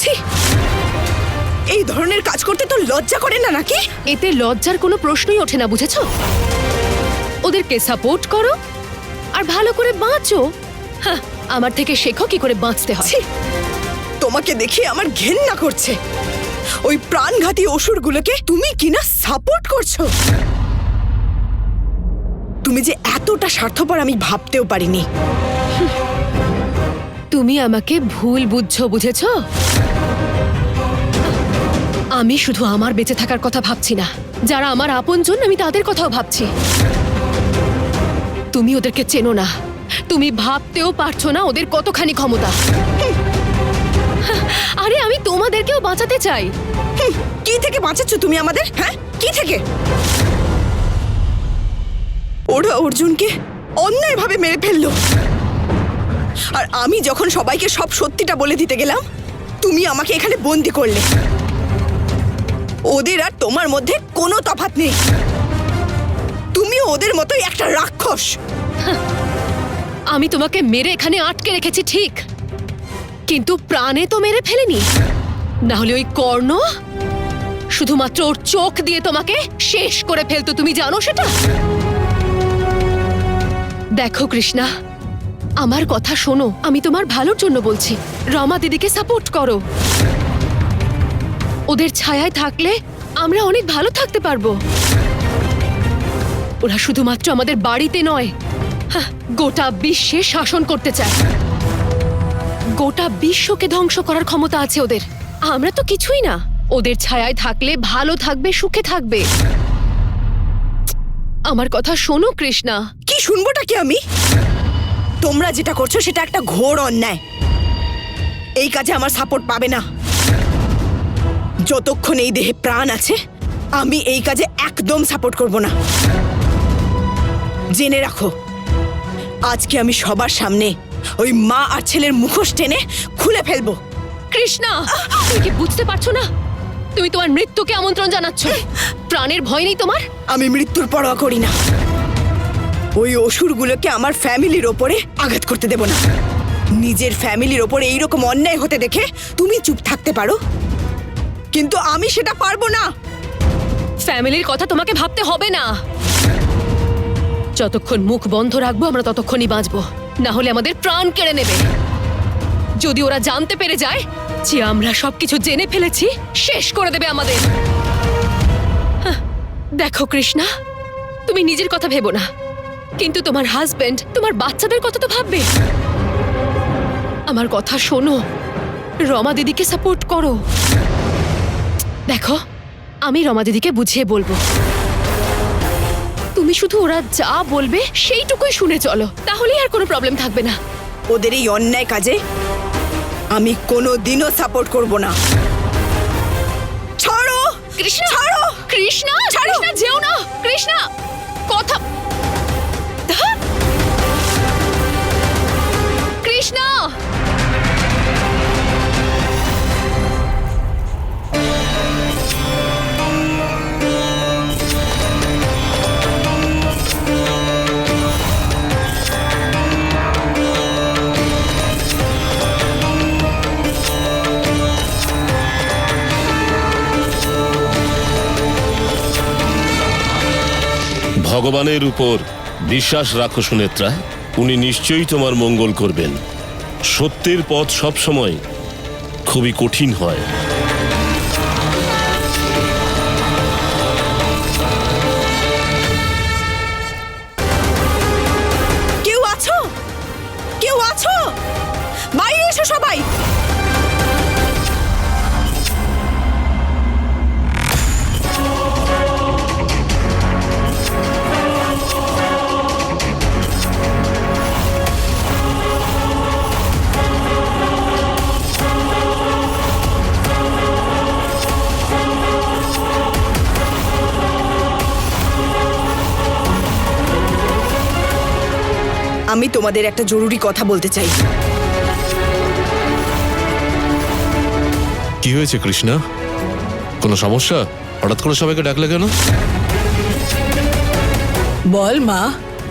ছি, এই ধরনের কাজ করতে তো লজ্জা করে না নাকি? এতে লজ্জার কোনো প্রশ্নই ওঠে না, বুঝেছো? ওদেরকে সাপোর্ট করো আর ভালো করে বাঁচো। হ্যাঁ, আমার থেকে শেখো কি করে বাঁচতে হয়। ছি, তোমাকে দেখে আমার ঘেন্না করছে। ওই প্রাণঘাতী অসুরগুলোকে তুমি কিনা সাপোর্ট করছো? তুমি যে এতটা স্বার্থপর আমি ভাবতেও পারিনি। তুমি আমাকে ভুল বুঝছো, বুঝেছো? আমি শুধু আমার বেঁচে থাকার কথা ভাবছি না, যারা আমার আপনজন আমি তাদের কথাও ভাবছি। তুমি ওদেরকে চেনো না, তুমি ভাবতেও পারছো না ওদের কতখানি ক্ষমতা। আরে আমি তোমাদেরকেও বাঁচাতে চাই। কি থেকে বাঁচাচ্ছ তুমি আমাদের? হ্যাঁ, কি থেকে? ওরা অর্জুনকে অন্যায়ভাবে মেরে ফেললো, আর আমি যখন সবাইকে সব সত্যিটা বলে দিতে গেলাম তুমি আমাকে এখানে বন্দি করলে। ওদের আর তোমার মধ্যে কোনো তফাৎ নেই, তুমিও ওদের মতোই একটা রাক্ষস। আমি তোমাকে মেরে এখানে আটকে রেখেছি ঠিক, কিন্তু প্রাণে তো মেরে ফেলিনি। না হলে ওই কর্ণ শুধুমাত্র ওর চোখ দিয়ে তোমাকে শেষ করে ফেলতো, তুমি জানো সেটা? দেখো কৃষ্ণা, আমার কথা শোনো, আমি তোমার ভালোর জন্য বলছি। রমা দিদিকে সাপোর্ট করো। ওদের ছায়ায় থাকলে আমরা অনেক ভালো থাকতে পারবো। ওরা শুধুমাত্র আমাদের বাড়িতে নয়, গোটা বিশ্বে শাসন করতে চায়। গোটা বিশ্বকে ধ্বংস করার ক্ষমতা আছে ওদের। আমরা তো কিছুই না। ওদের ছায়ায় থাকলে ভালো থাকবে, সুখে থাকবে। আমার কথা শোনো কৃষ্ণা। কি শুনবোটা কি আমি? তোমরা যেটা করছো সেটা একটা ঘোর অন্যায়। এই কাজে আমার সাপোর্ট পাবে না। যতক্ষণ এই দেহে প্রাণ আছে আমি এই কাজে একদম সাপোর্ট করব না। জেনে রাখো, আজকে আমি সবার সামনে ওই মা আর ছেলের মুখোশ টেনে খুলে ফেলবো। কৃষ্ণা, তুমি কি বুঝতে পারছো না? তুমি তোমার মৃত্যুকে আমন্ত্রণ জানাচ্ছ। প্রাণের ভয় নেই তোমার? আমি মৃত্যুর পরোয়া করি না। ওই অসুরগুলোকে আমার ফ্যামিলির ওপরে আঘাত করতে দেব না। নিজের ফ্যামিলির ওপরে এইরকম অন্যায় হতে দেখে তুমি চুপ থাকতে পারো, কিন্তু আমি সেটা পারবো না। ফ্যামিলির কথা তোমাকে ভাবতে হবে না। যতক্ষণ মুখ বন্ধ রাখবো আমরা ততক্ষণই বাঁচবো, না হলে আমাদের প্রাণ কেড়ে নেবে। যদি ওরা জানতে পেরে যায় যে আমরা সবকিছু জেনে ফেলেছি, শেষ করে দেবে আমাদের। দেখো কৃষ্ণা, তুমি নিজের কথা ভেবো না, কিন্তু তোমার হাজবেন্ড, তোমার বাচ্চাদের কথা তো ভাববে। আমার কথা শোনো, রমা দিদিকে সাপোর্ট করো। দেখো, আমি রমা দিদিকে বুঝিয়ে বলবো। তুমি শুধু ওরা যা বলবে সেইটুকুই শুনে চলো, তাহলেই আর কোনো প্রবলেম থাকবে না। ওদের এই অন্যায় কাজে আমি কোনোদিনও সাপোর্ট করব না। ছাড়ো কৃষ্ণা, ছাড়ো কৃষ্ণা, ছাড়ো। কৃষ্ণা যেও না। কৃষ্ণা, কথা। ধ্যাৎ। কৃষ্ণা, ভগবানের উপর বিশ্বাস রাখো সুনেত্রা, উনি নিশ্চয়ই তোমার মঙ্গল করবেন। সত্যের পথ সবসময় খুবই কঠিন হয়। কেউ আছো? কেউ আছো? বাইরে এসো সবাই। আমি তোমাদের একটা জরুরি কথা বলতে চাই। কি হয়েছে কৃষ্ণা? কোনো সমস্যা? হঠাৎ করে সবাইকে ডাকলে কেন? বল মা,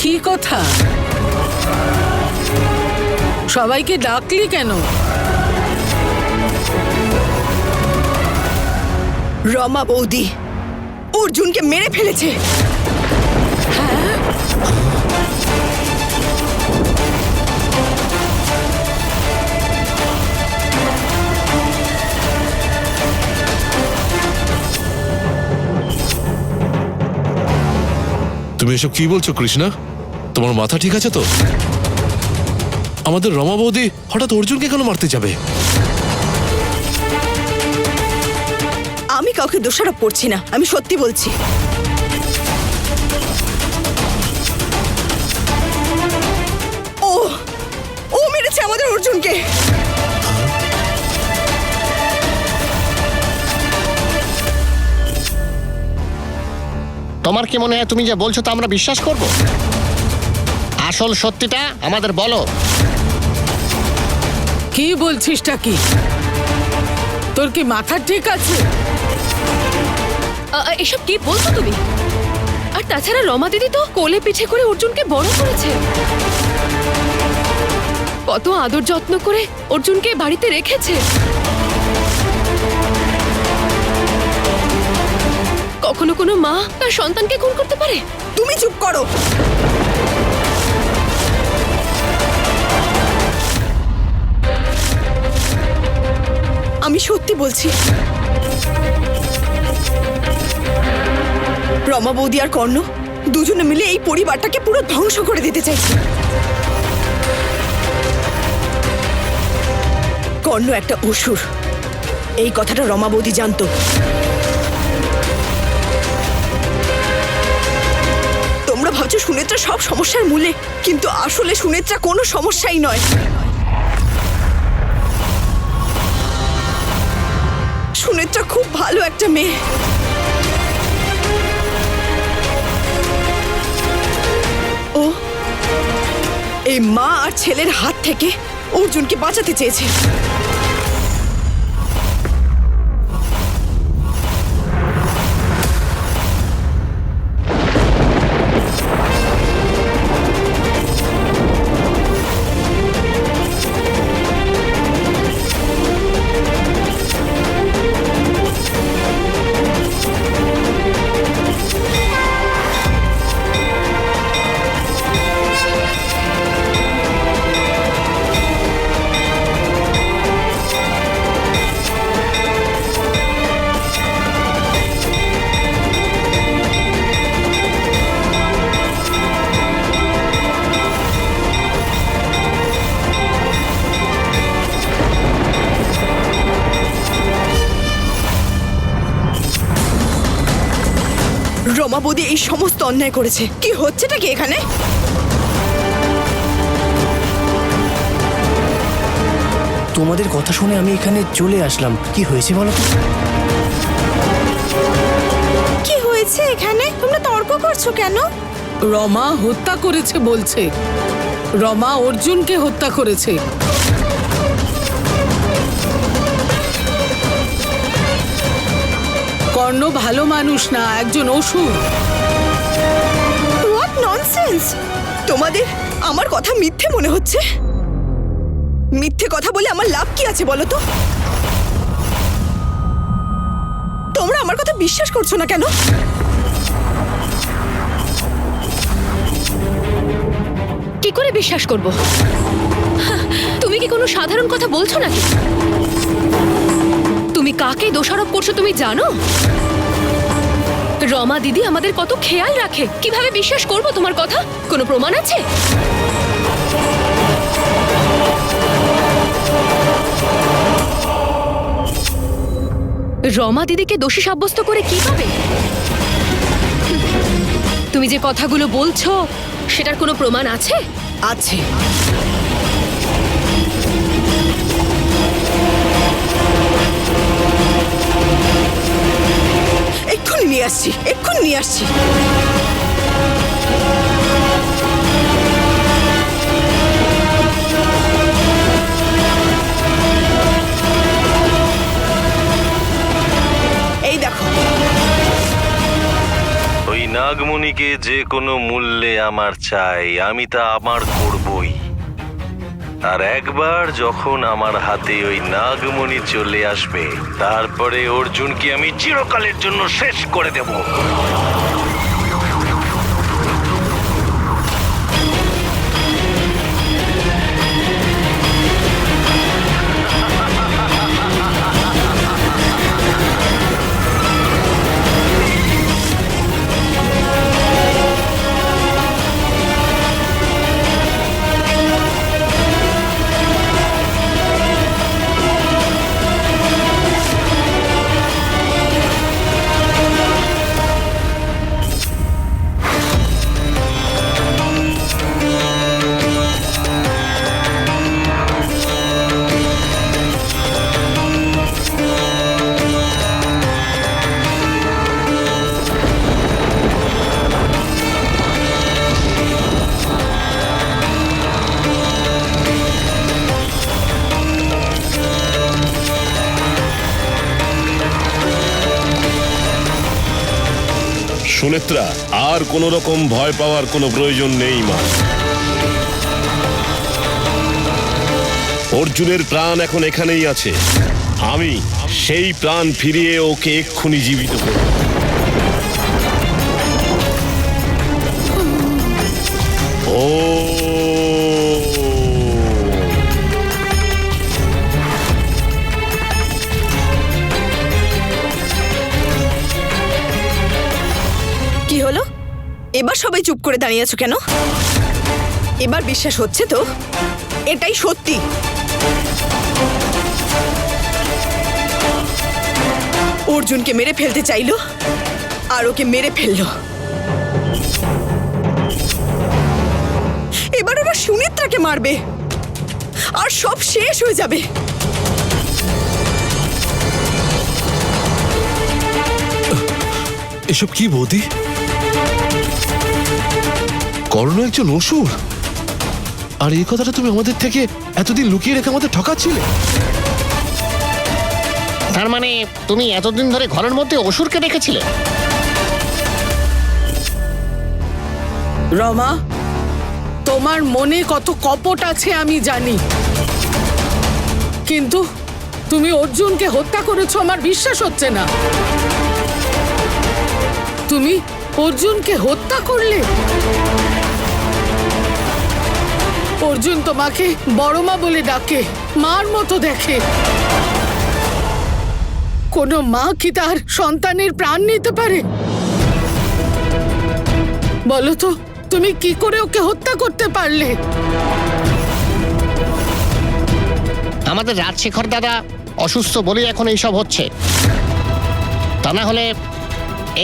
কি কথা? সবাইকে ডাকলি কেন? রমা বৌদি অর্জুনকে মেরে ফেলেছে। তুমি এসব কি বলছো কৃষ্ণা? তোমার মাথা ঠিক আছে তো? আমাদের রমা বৌদি হঠাৎ অর্জুনকে কেন মারতে যাবে? আমি কাউকে দোষারোপ করছি না, আমি সত্যি বলছি। ও ও মেরেছে আমাদের অর্জুনকে। তোমার কি মনে হয় তুমি যে বলছো তা আমরা বিশ্বাস করব? আসল সত্যিটা আমাদের বলো। কি বলছিসটা কি? তোর কি মাথা ঠিক আছে? এসব কি বলছো তুমি? আর তাছাড়া রমা দিদি তো কোলে পিঠে করে অর্জুনকে বড় করেছে, কত আদর যত্ন করে অর্জুনকে বাড়িতে রেখেছে। কখনো কোনো মা তার সন্তানকে খুন করতে পারে? তুমি চুপ করো। আমি সত্যি বলছি, রমা বৌদি আর কর্ণ দুজনে মিলে এই পরিবারটাকে পুরো ধ্বংস করে দিতে চাইছে। কর্ণ একটা অসুর, এই কথাটা রমা বৌদি জানতো। তোমরা ভাবছো সুনেত্রা সব সমস্যার মূলে, কিন্তু আসলে সুনেত্রা কোনো সমস্যাই নয়। সুনেত্রা খুব ভালো একটা মেয়ে। ও এই মা আর ছেলের হাত থেকে অর্জুনকে বাঁচাতে চেয়েছে। রমা বৌদি এই সমস্ত অন্যায় করেছে। কি হচ্ছেটা কি এখানে? তোমাদের কথা শুনে আমি এখানে চলে আসলাম। কি হয়েছে বলো তো? কি হয়েছে এখানে? তোমরা তর্ক করছো কেন? রমা হত্যা করেছে বলছে। রমা অর্জুনকে হত্যা করেছে। কর্ণ ভালো মানুষ না, একজন অসুর। What nonsense! তোমাদের আমার কথা মিথ্যে মনে হচ্ছে? মিথ্যে কথা বলে আমার লাভ কি আছে বলো তো? তোমরা আমার কথা বিশ্বাস করছো না কেন? কি করে বিশ্বাস করব? তুমি কি কোনো সাধারণ কথা বলছো নাকি? তুমি কাকে দোষারোপ করছো তুমি জানো? রমা দিদি আমাদের কত খেয়াল রাখে, কিভাবে বিশ্বাস করব তোমার কথা? কোনো প্রমাণ আছে? রমা দিদিকে দোষী সাব্যস্ত করে কি হবে? তুমি যে কথাগুলো বলছো সেটার কোনো প্রমাণ আছে? আছে। এক্ষুনি নিয়ে আসছি, এক্ষুনি নিয়ে আসছি। এই দেখো। ওই নাগমণিকে যে কোনো মূল্যে আমার চাই, আমি তা আমার করবই। আর একবার যখন আমার হাতে ওই নাগমণি চলে আসবে তারপরে অর্জুনকে আমি চিরকালের জন্য শেষ করে দেব। সুনেত্রা, আর কোনো রকম ভয় পাওয়ার কোনো প্রয়োজন নেই মা। অর্জুনের প্রাণ এখন এখানেই আছে। আমি সেই প্রাণ ফিরিয়ে ওকে এক্ষুনি জীবিত করব। কি হলো? এবার সবাই চুপ করে দাঁড়িয়ে আছো কেন? এবার বিশ্বাস হচ্ছে তো এটাই সত্যি? অর্জুনকে মেরে ফেলতে চাইলো আর ওকে মেরে ফেললো। এবার ওরা সুনেত্রাকে মারবে আর সব শেষ হয়ে যাবে। এসব কি বৌদি? কর্ণ একজন অসুর, আর এই কথাটা তুমি আমাদের থেকে এতদিন লুকিয়ে রেখে আমাদের ঠকাচ্ছিলে। তার মানে তুমি এতদিন ধরে ঘরের মধ্যে অসুরকে রেখেছিলে? রমা, তোমার মনে কত কপট আছে আমি জানি, কিন্তু তুমি অর্জুনকে হত্যা করেছো আমার বিশ্বাস হচ্ছে না। তুমি অর্জুনকে হত্যা করলে? অর্জুন তোমাকে বড় মা বলে ডাকে, মার মতো দেখে। কোনো মা কি তার সন্তানের প্রাণ নিতে পারে? বলো তো, তুমি কি করে ওকে হত্যা করতে পারলে? আমাদের রাজশেখর দাদা অসুস্থ বলেই এখন এইসব হচ্ছে। তা না হলে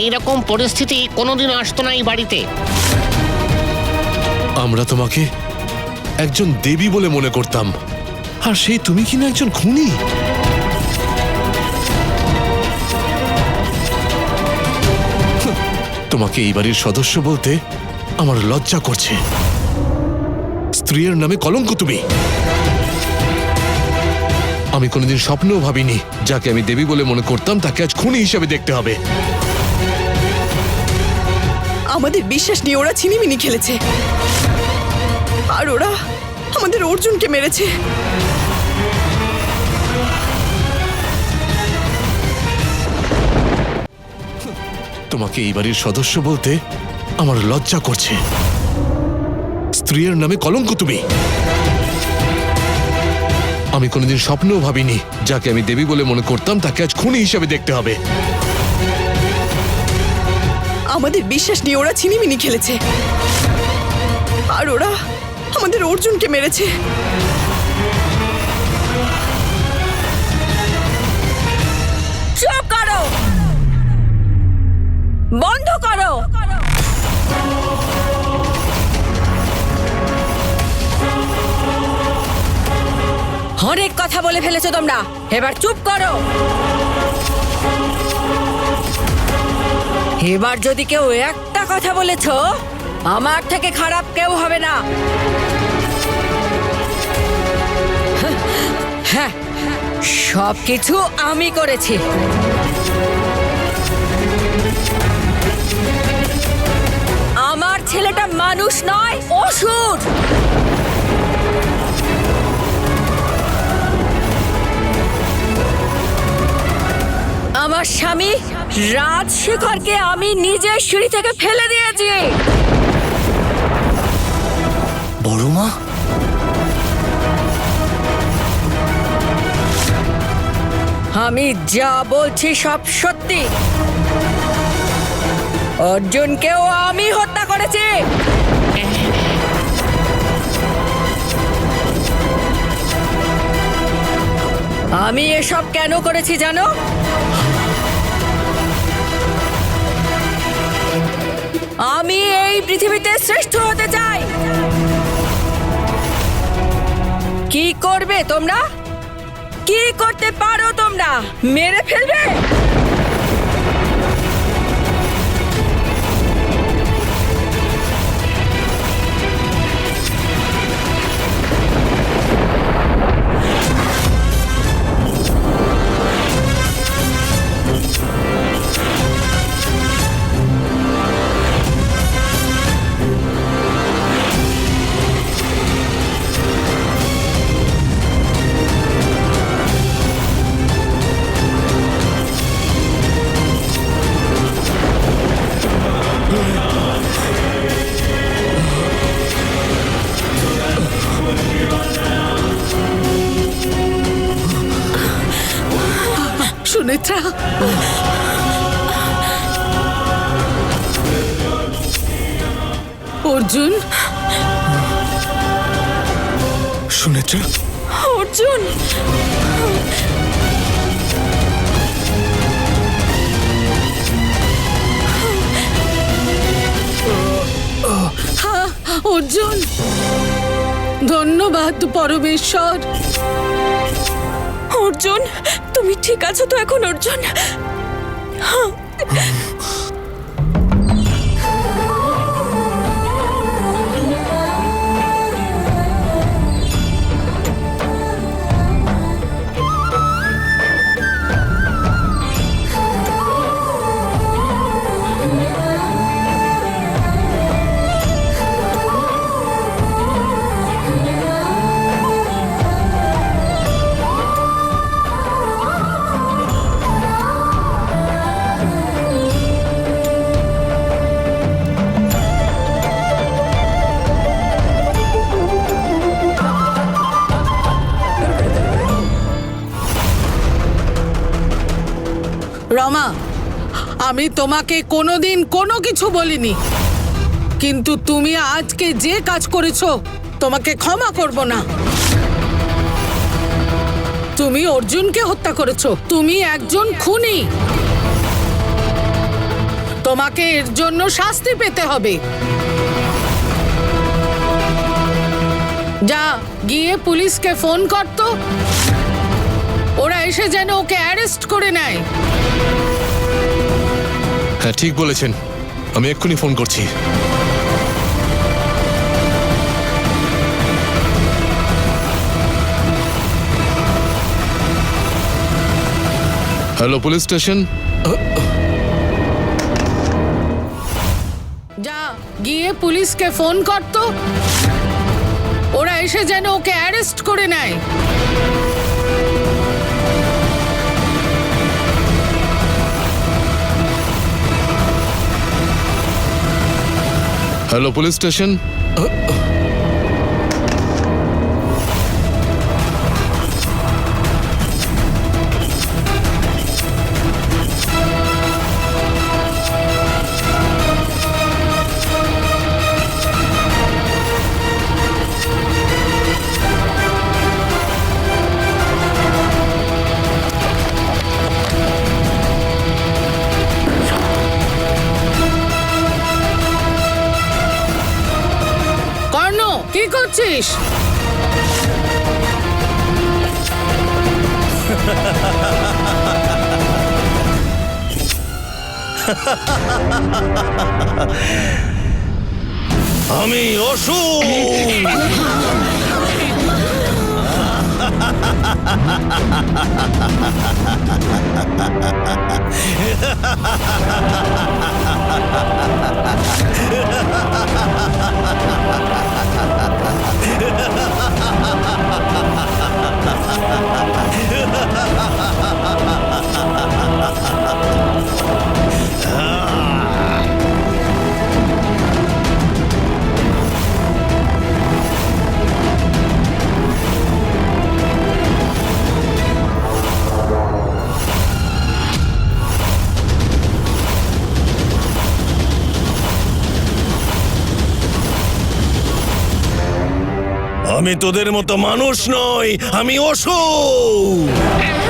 এইরকম পরিস্থিতি কোনোদিনও আসতো না এই বাড়িতে। আমরা তোমাকে একজন দেবী বলে মনে করতাম, আর সেই তুমি কিনা একজন খুনি। তোমাকে এই বাড়ির সদস্য বলতে আমার লজ্জা করছে। স্ত্রীর নামে কলঙ্ক তুমি। আমি কোনোদিন স্বপ্নেও ভাবিনি যাকে আমি দেবী বলে মনে করতাম তাকে আজ খুনি হিসেবে দেখতে হবে। আমাদের বিশ্বাস নিয়ে ওরা ছিনিমিনি খেলেছে, আর ওরা আমাদের অর্জুনকে মেরেছে। তোমাকে এই বাড়ির সদস্য বলতে আমার লজ্জা করছে। স্ত্রীর নামে কলঙ্ক তুমি। আমি কোনোদিন স্বপ্নেও ভাবিনি যাকে আমি দেবী বলে মনে করতাম তাকে আজ খুনি হিসেবে দেখতে হবে। আমাদের বিশ্বাস নিয়ে ওরা ছিনিমিনি খেলেছে, আর ওরা আমাদের অর্জুনকে মেরেছে। চুপ করো, বন্ধ করো। অনেক কথা বলে ফেলেছো তোমরা, এবার চুপ করো। এবার যদি কেউ একটা কথা বলেছো, আমার থেকে খারাপ কেউ হবে না। হ্যাঁ, সবকিছু আমি করেছি। আমার ছেলেটা মানুষ নয়, অসুর। আমার স্বামী রাজশেখরকে আমি নিজের সিঁড়ি থেকে ফেলে দিয়েছি। বড় মা, আমি যা বলছি সব সত্যি। অর্জুনকেও আমি হত্যা করেছি। আমি এসব কেন করেছি জানো? আমি এই পৃথিবীতে শ্রেষ্ঠ হতে চাই। কি করবে তোমরা? কি করতে পারো তোমরা? মেরে ফেলবে? সুনেত্রা, অর্জুন, সুনেত্রা, অর্জুন, অর্জুন, ধন্যবাদ পরমেশ্বর। অর্জুন, তুমি ঠিক আছো তো এখন? অর্জুন, রমা, আমি তোমাকে কোনোদিন কোনো কিছু বলিনি, কিন্তু তুমি আজকে যে কাজ করেছো তোমাকে ক্ষমা করব না। তুমি অর্জুনকে হত্যা করেছো। তুমি একজন খুনি। তোমাকে এর জন্য শাস্তি পেতে হবে। যা গিয়ে পুলিশকে ফোন কর তো, ওরা এসে যেন ওকে অ্যারেস্ট করে নেয়। হ্যাঁ, ঠিক বলেছেন, আমি এক্ষুনি ফোন করছি। Hello, police station. যা গিয়ে পুলিশকে ফোন কর তো, ওরা এসে যেন ওকে অ্যারেস্ট করে নেয়। Hello, police station. কর্ণ, কি করছিস? আমি অসুর। আমি তোদের মতো মানুষ নই, আমি অসুর।